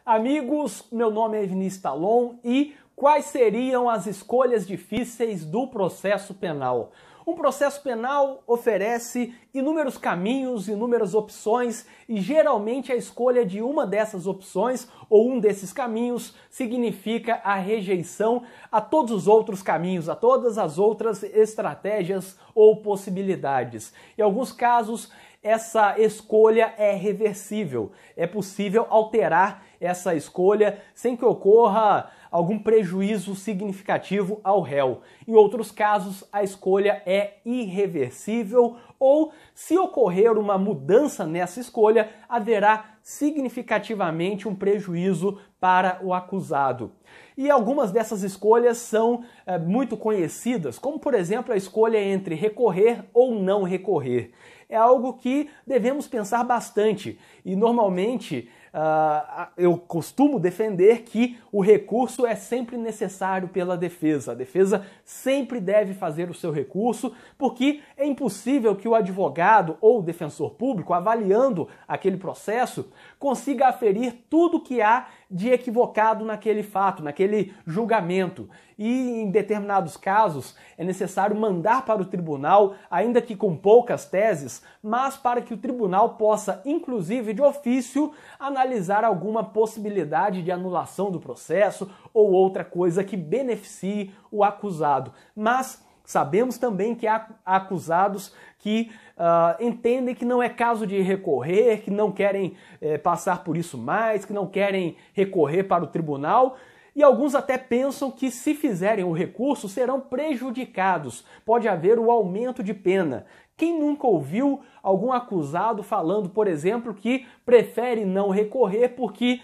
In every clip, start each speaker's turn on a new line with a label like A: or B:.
A: Amigos, meu nome é Vinícius Talon e quais seriam as escolhas difíceis do processo penal? Um processo penal oferece inúmeros caminhos, inúmeras opções e geralmente a escolha de uma dessas opções ou um desses caminhos significa a rejeição a todos os outros caminhos, a todas as outras estratégias ou possibilidades. Em alguns casos, essa escolha é reversível. É possível alterar essa escolha sem que ocorra algum prejuízo significativo ao réu. Em outros casos, a escolha é irreversível ou, se ocorrer uma mudança nessa escolha, haverá significativamente um prejuízo para o acusado. E algumas dessas escolhas são muito conhecidas, como por exemplo a escolha entre recorrer ou não recorrer. É algo que devemos pensar bastante e normalmente eu costumo defender que o recurso é sempre necessário pela defesa. A defesa sempre deve fazer o seu recurso porque é impossível que o advogado ou o defensor público, avaliando aquele processo, consiga aferir tudo que há de equivocado naquele fato, naquele julgamento. E em determinados casos é necessário mandar para o tribunal, ainda que com poucas teses, mas para que o tribunal possa, inclusive de ofício, analisar alguma possibilidade de anulação do processo ou outra coisa que beneficie o acusado. Mas sabemos também que há acusados que entendem que não é caso de recorrer, que não querem passar por isso mais, que não querem recorrer para o tribunal. E alguns até pensam que se fizerem o recurso serão prejudicados. Pode haver o aumento de pena. Quem nunca ouviu algum acusado falando, por exemplo, que prefere não recorrer porque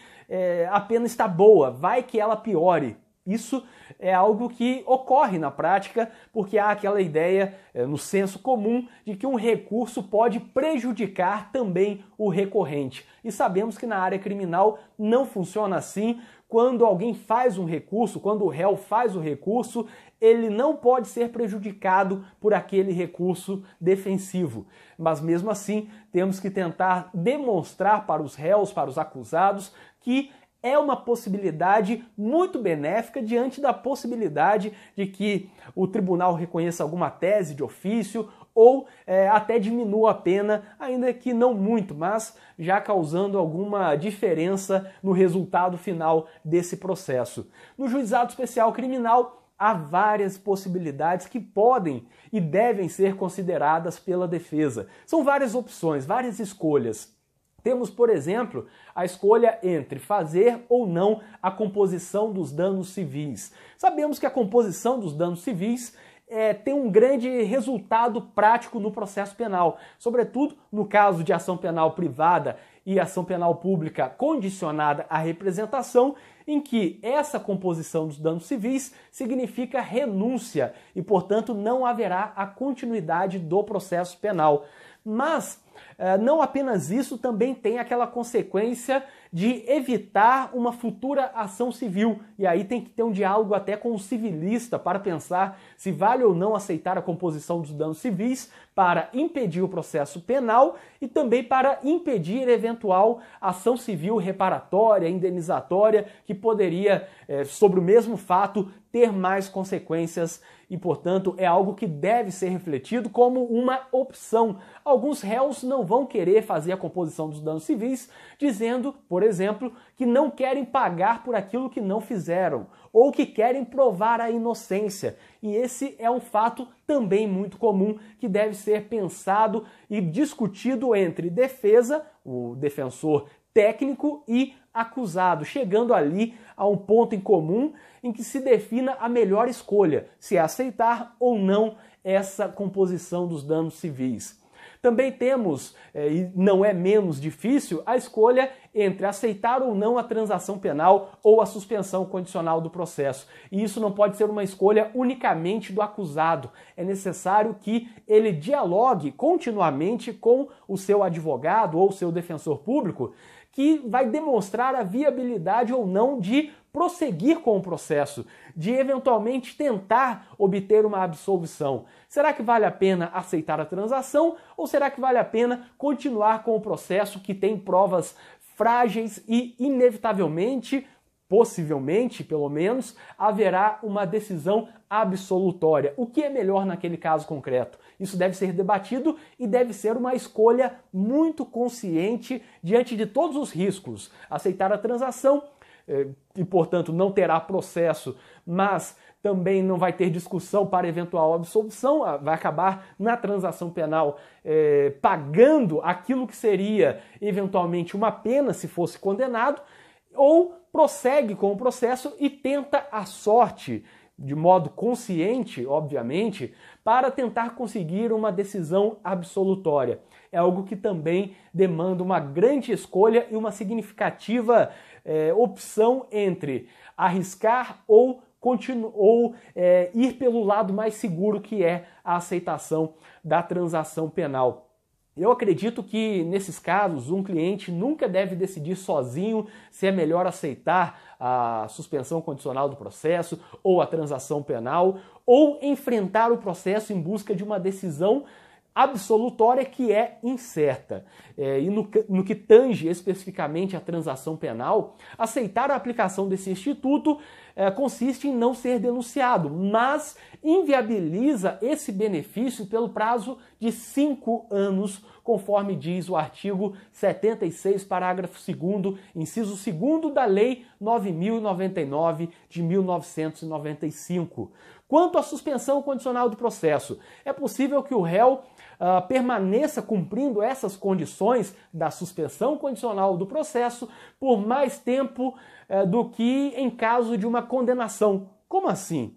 A: a pena está boa, vai que ela piore? Isso é algo que ocorre na prática porque há aquela ideia no senso comum de que um recurso pode prejudicar também o recorrente. E sabemos que na área criminal não funciona assim. Quando alguém faz um recurso, quando o réu faz o recurso, ele não pode ser prejudicado por aquele recurso defensivo. Mas mesmo assim, temos que tentar demonstrar para os réus, para os acusados, que é uma possibilidade muito benéfica diante da possibilidade de que o tribunal reconheça alguma tese de ofício ou até diminua a pena, ainda que não muito, mas já causando alguma diferença no resultado final desse processo. No Juizado Especial Criminal, há várias possibilidades que podem e devem ser consideradas pela defesa. São várias opções, várias escolhas. Temos, por exemplo, a escolha entre fazer ou não a composição dos danos civis. Sabemos que a composição dos danos civis tem um grande resultado prático no processo penal, sobretudo no caso de ação penal privada e ação penal pública condicionada à representação, em que essa composição dos danos civis significa renúncia e, portanto, não haverá a continuidade do processo penal. Mas não apenas isso, também tem aquela consequência de evitar uma futura ação civil. E aí tem que ter um diálogo até com o civilista para pensar se vale ou não aceitar a composição dos danos civis para impedir o processo penal e também para impedir eventual ação civil reparatória, indenizatória, que poderia, sobre o mesmo fato, ter mais consequências e, portanto, é algo que deve ser refletido como uma opção. Alguns réus não vão querer fazer a composição dos danos civis, dizendo, por exemplo, que não querem pagar por aquilo que não fizeram, ou que querem provar a inocência. E esse é um fato também muito comum que deve ser pensado e discutido entre defesa, o defensor técnico, e acusado, chegando ali a um ponto em comum em que se defina a melhor escolha, se é aceitar ou não essa composição dos danos civis. Também temos, e não é menos difícil, a escolha entre aceitar ou não a transação penal ou a suspensão condicional do processo. E isso não pode ser uma escolha unicamente do acusado. É necessário que ele dialogue continuamente com o seu advogado ou o seu defensor público, que vai demonstrar a viabilidade ou não de prosseguir com o processo, de eventualmente tentar obter uma absolvição. Será que vale a pena aceitar a transação ou será que vale a pena continuar com o processo que tem provas frágeis e, inevitavelmente, possivelmente, pelo menos, haverá uma decisão absolutória. O que é melhor naquele caso concreto? Isso deve ser debatido e deve ser uma escolha muito consciente diante de todos os riscos. Aceitar a transação e, portanto, não terá processo, mas também não vai ter discussão para eventual absolvição, vai acabar na transação penal pagando aquilo que seria eventualmente uma pena se fosse condenado, ou prossegue com o processo e tenta a sorte, de modo consciente, obviamente, para tentar conseguir uma decisão absolutória. É algo que também demanda uma grande escolha e uma significativa opção entre arriscar ou ir pelo lado mais seguro, que é a aceitação da transação penal. Eu acredito que, nesses casos, um cliente nunca deve decidir sozinho se é melhor aceitar a suspensão condicional do processo ou a transação penal, ou enfrentar o processo em busca de uma decisão absolutória que é incerta. E no que tange especificamente a transação penal, aceitar a aplicação desse instituto consiste em não ser denunciado, mas inviabiliza esse benefício pelo prazo de 5 anos, conforme diz o artigo 76, parágrafo 2º, inciso 2º da Lei 9.099 de 1995. Quanto à suspensão condicional do processo, é possível que o réu permaneça cumprindo essas condições da suspensão condicional do processo por mais tempo do que em caso de uma condenação. Como assim?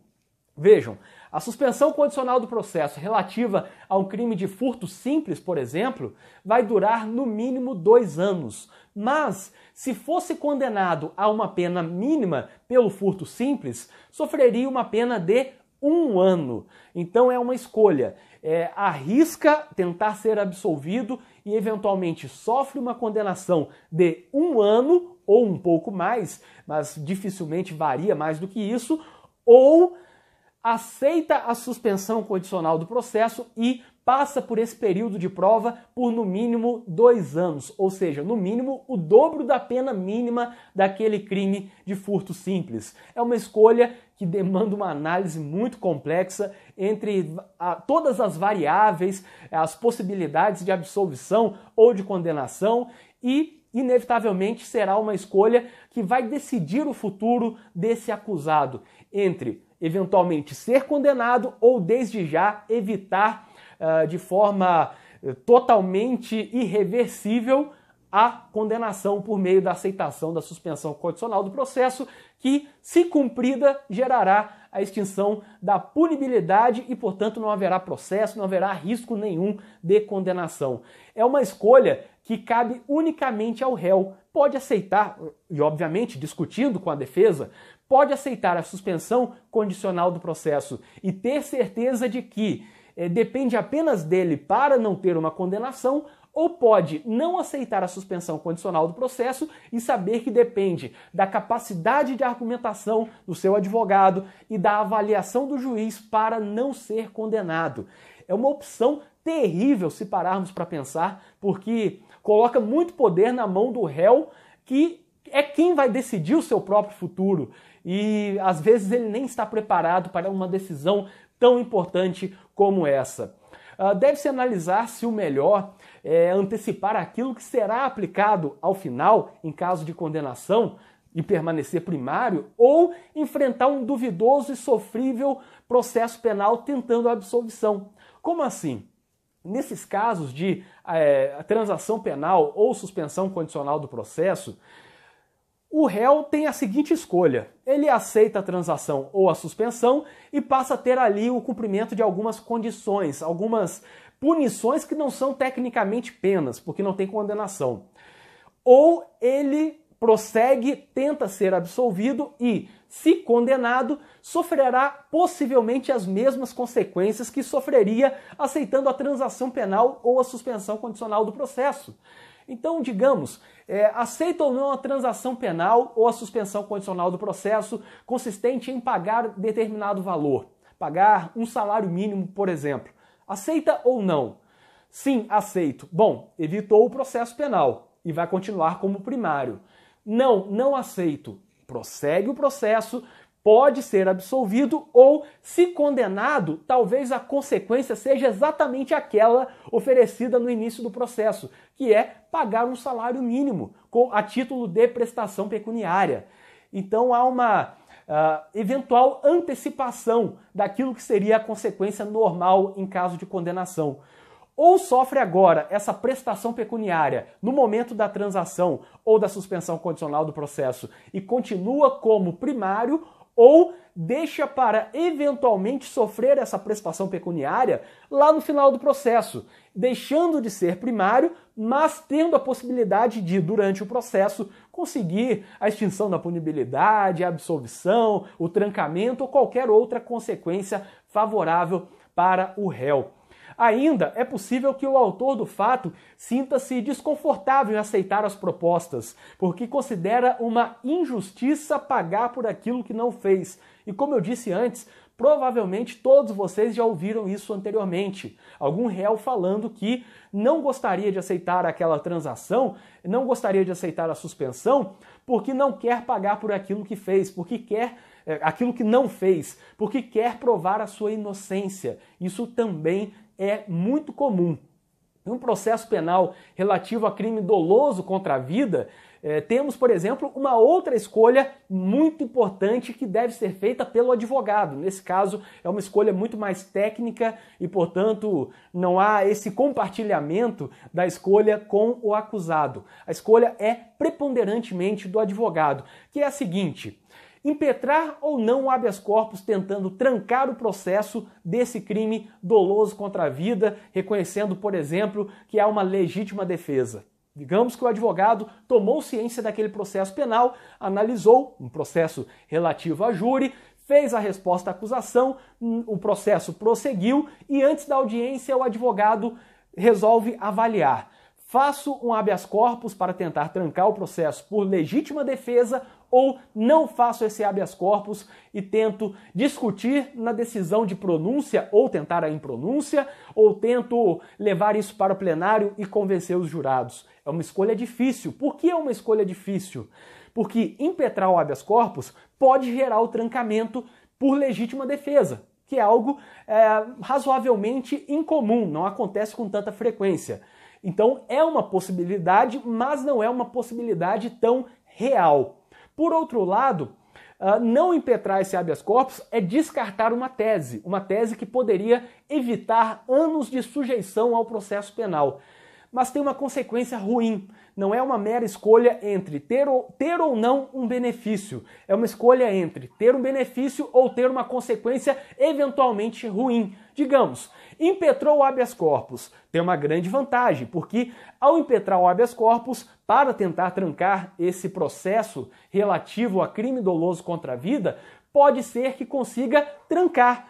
A: Vejam, a suspensão condicional do processo relativa a um crime de furto simples, por exemplo, vai durar no mínimo 2 anos. Mas, se fosse condenado a uma pena mínima pelo furto simples, sofreria uma pena de 1 ano. Então é uma escolha. Arrisca tentar ser absolvido e eventualmente sofre uma condenação de 1 ano ou um pouco mais, mas dificilmente varia mais do que isso, ou aceita a suspensão condicional do processo e passa por esse período de prova por no mínimo 2 anos, ou seja, no mínimo o dobro da pena mínima daquele crime de furto simples. É uma escolha que demanda uma análise muito complexa entre todas as variáveis, as possibilidades de absolvição ou de condenação, e inevitavelmente será uma escolha que vai decidir o futuro desse acusado entre eventualmente ser condenado ou desde já evitar de forma totalmente irreversível a condenação por meio da aceitação da suspensão condicional do processo, que, se cumprida, gerará a extinção da punibilidade e, portanto, não haverá processo, não haverá risco nenhum de condenação. É uma escolha que cabe unicamente ao réu. Pode aceitar, e obviamente discutindo com a defesa, pode aceitar a suspensão condicional do processo e ter certeza de que depende apenas dele para não ter uma condenação, ou pode não aceitar a suspensão condicional do processo e saber que depende da capacidade de argumentação do seu advogado e da avaliação do juiz para não ser condenado. É uma opção terrível se pararmos para pensar, porque coloca muito poder na mão do réu, que é quem vai decidir o seu próprio futuro, e às vezes ele nem está preparado para uma decisão tão importante como essa. Deve-se analisar se o melhor é antecipar aquilo que será aplicado ao final, em caso de condenação, e permanecer primário, ou enfrentar um duvidoso e sofrível processo penal tentando a absolvição. Como assim? Nesses casos de transação penal ou suspensão condicional do processo, o réu tem a seguinte escolha: ele aceita a transação ou a suspensão e passa a ter ali o cumprimento de algumas condições, algumas punições que não são tecnicamente penas, porque não tem condenação. Ou ele prossegue, tenta ser absolvido e, se condenado, sofrerá possivelmente as mesmas consequências que sofreria aceitando a transação penal ou a suspensão condicional do processo. Então, digamos, aceita ou não a transação penal ou a suspensão condicional do processo consistente em pagar determinado valor, pagar um salário mínimo, por exemplo. Aceita ou não? Sim, aceito. Bom, evitou o processo penal. e vai continuar como primário. Não, não aceito. Prossegue o processo, pode ser absolvido ou, se condenado, talvez a consequência seja exatamente aquela oferecida no início do processo, que é pagar um salário mínimo a título de prestação pecuniária. Então há uma eventual antecipação daquilo que seria a consequência normal em caso de condenação. Ou sofre agora essa prestação pecuniária no momento da transação ou da suspensão condicional do processo e continua como primário, ou deixa para eventualmente sofrer essa prestação pecuniária lá no final do processo, deixando de ser primário, mas tendo a possibilidade de, durante o processo, conseguir a extinção da punibilidade, a absolvição, o trancamento ou qualquer outra consequência favorável para o réu. Ainda é possível que o autor do fato sinta-se desconfortável em aceitar as propostas, porque considera uma injustiça pagar por aquilo que não fez. E como eu disse antes, provavelmente todos vocês já ouviram isso anteriormente. Algum réu falando que não gostaria de aceitar aquela transação, não gostaria de aceitar a suspensão, porque não quer pagar por aquilo que fez, porque quer aquilo que não fez, porque quer provar a sua inocência. Isso também é muito comum. Em um processo penal relativo a crime doloso contra a vida, temos, por exemplo, uma outra escolha muito importante que deve ser feita pelo advogado. Nesse caso, é uma escolha muito mais técnica e, portanto, não há esse compartilhamento da escolha com o acusado. A escolha é preponderantemente do advogado, que é a seguinte: impetrar ou não o habeas corpus tentando trancar o processo desse crime doloso contra a vida, reconhecendo, por exemplo, que há uma legítima defesa. Digamos que o advogado tomou ciência daquele processo penal, analisou um processo relativo a júri, fez a resposta à acusação, o processo prosseguiu e antes da audiência o advogado resolve avaliar: faço um habeas corpus para tentar trancar o processo por legítima defesa ou não faço esse habeas corpus e tento discutir na decisão de pronúncia ou tentar a impronúncia ou tento levar isso para o plenário e convencer os jurados. É uma escolha difícil. Por que é uma escolha difícil? Porque impetrar o habeas corpus pode gerar o trancamento por legítima defesa, que é algo razoavelmente incomum, não acontece com tanta frequência. Então é uma possibilidade, mas não é uma possibilidade tão real. Por outro lado, não impetrar esse habeas corpus é descartar uma tese que poderia evitar anos de sujeição ao processo penal. Mas tem uma consequência ruim. Não é uma mera escolha entre ter ou não um benefício. É uma escolha entre ter um benefício ou ter uma consequência eventualmente ruim. Digamos, impetrou o habeas corpus. Tem uma grande vantagem, porque ao impetrar o habeas corpus, para tentar trancar esse processo relativo a crime doloso contra a vida, pode ser que consiga trancar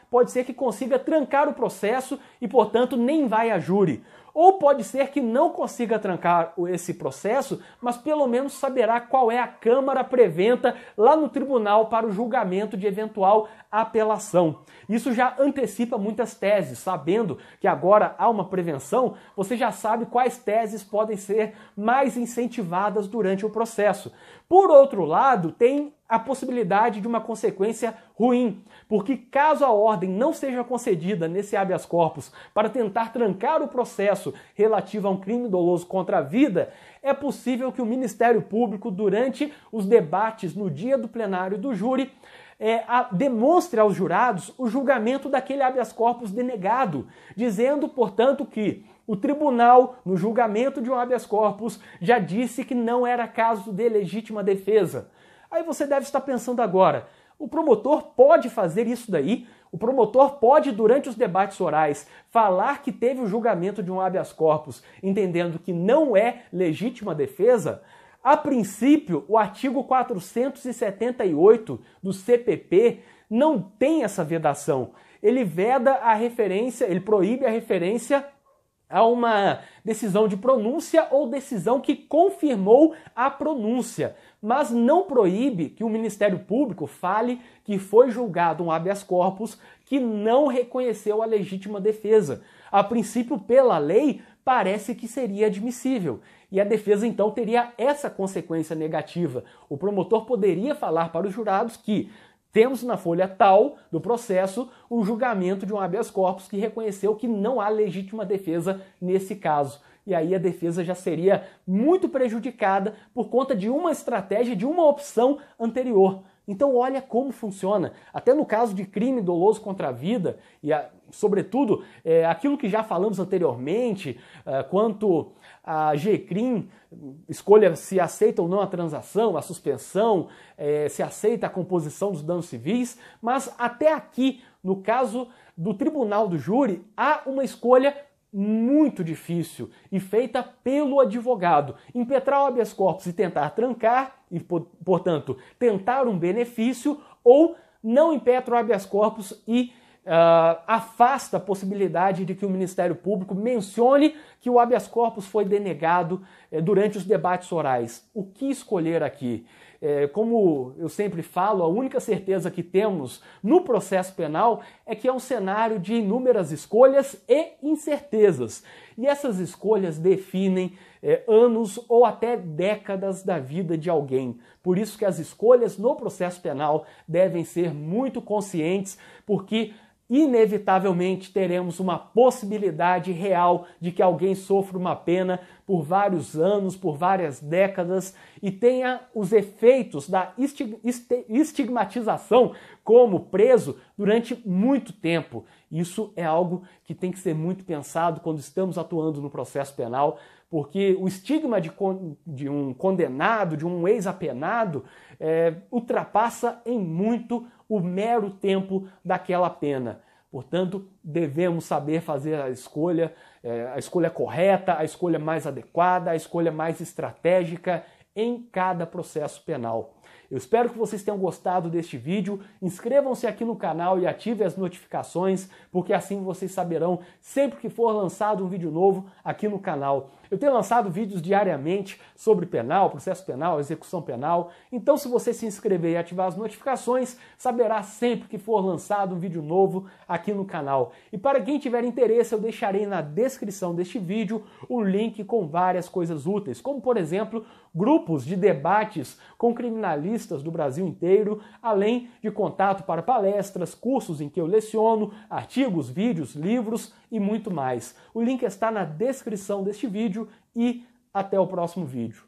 A: o processo e, portanto, nem vai a júri. Ou pode ser que não consiga trancar esse processo, mas pelo menos saberá qual é a câmara preventa lá no tribunal para o julgamento de eventual apelação. Isso já antecipa muitas teses, sabendo que agora há uma prevenção, você já sabe quais teses podem ser mais incentivadas durante o processo. Por outro lado, tem a possibilidade de uma consequência ruim, porque caso a ordem não seja concedida nesse habeas corpus para tentar trancar o processo relativo a um crime doloso contra a vida, é possível que o Ministério Público, durante os debates no dia do plenário do júri, demonstre aos jurados o julgamento daquele habeas corpus denegado, dizendo, portanto, que o tribunal, no julgamento de um habeas corpus, já disse que não era caso de legítima defesa. Aí você deve estar pensando agora, o promotor pode fazer isso daí? O promotor pode, durante os debates orais, falar que teve o julgamento de um habeas corpus, entendendo que não é legítima defesa? A princípio, o artigo 478 do CPP não tem essa vedação. Ele veda a referência, ele proíbe a referência a uma decisão de pronúncia ou decisão que confirmou a pronúncia, mas não proíbe que o Ministério Público fale que foi julgado um habeas corpus que não reconheceu a legítima defesa. A princípio, pela lei, parece que seria admissível. E a defesa então teria essa consequência negativa. O promotor poderia falar para os jurados que temos na folha tal do processo um julgamento de um habeas corpus que reconheceu que não há legítima defesa nesse caso. E aí a defesa já seria muito prejudicada por conta de uma estratégia, de uma opção anterior. Então olha como funciona. Até no caso de crime doloso contra a vida, e sobretudo aquilo que já falamos anteriormente, quanto a G-Crim, escolha se aceita ou não a transação, a suspensão, se aceita a composição dos danos civis, mas até aqui, no caso do tribunal do júri, há uma escolha muito difícil e feita pelo advogado. Impetrar o habeas corpus e tentar trancar, e portanto tentar um benefício, ou não impetra o habeas corpus e afasta a possibilidade de que o Ministério Público mencione que o habeas corpus foi denegado durante os debates orais. O que escolher aqui? Como eu sempre falo, a única certeza que temos no processo penal é que é um cenário de inúmeras escolhas e incertezas. E essas escolhas definem anos ou até décadas da vida de alguém. Por isso que as escolhas no processo penal devem ser muito conscientes, porque inevitavelmente teremos uma possibilidade real de que alguém sofra uma pena por vários anos, por várias décadas e tenha os efeitos da estigmatização como preso durante muito tempo. Isso é algo que tem que ser muito pensado quando estamos atuando no processo penal, porque o estigma de um condenado, de um ex-apenado, ultrapassa em muito o mero tempo daquela pena. Portanto, devemos saber fazer a escolha correta, a escolha mais adequada, a escolha mais estratégica em cada processo penal. Eu espero que vocês tenham gostado deste vídeo. Inscrevam-se aqui no canal e ativem as notificações, porque assim vocês saberão sempre que for lançado um vídeo novo aqui no canal. Eu tenho lançado vídeos diariamente sobre penal, processo penal, execução penal. Então, se você se inscrever e ativar as notificações, saberá sempre que for lançado um vídeo novo aqui no canal. E para quem tiver interesse, eu deixarei na descrição deste vídeo o link com várias coisas úteis, como por exemplo, grupos de debates com criminalistas do Brasil inteiro, além de contato para palestras, cursos em que eu leciono, artigos, vídeos, livros e muito mais. O link está na descrição deste vídeo e até o próximo vídeo.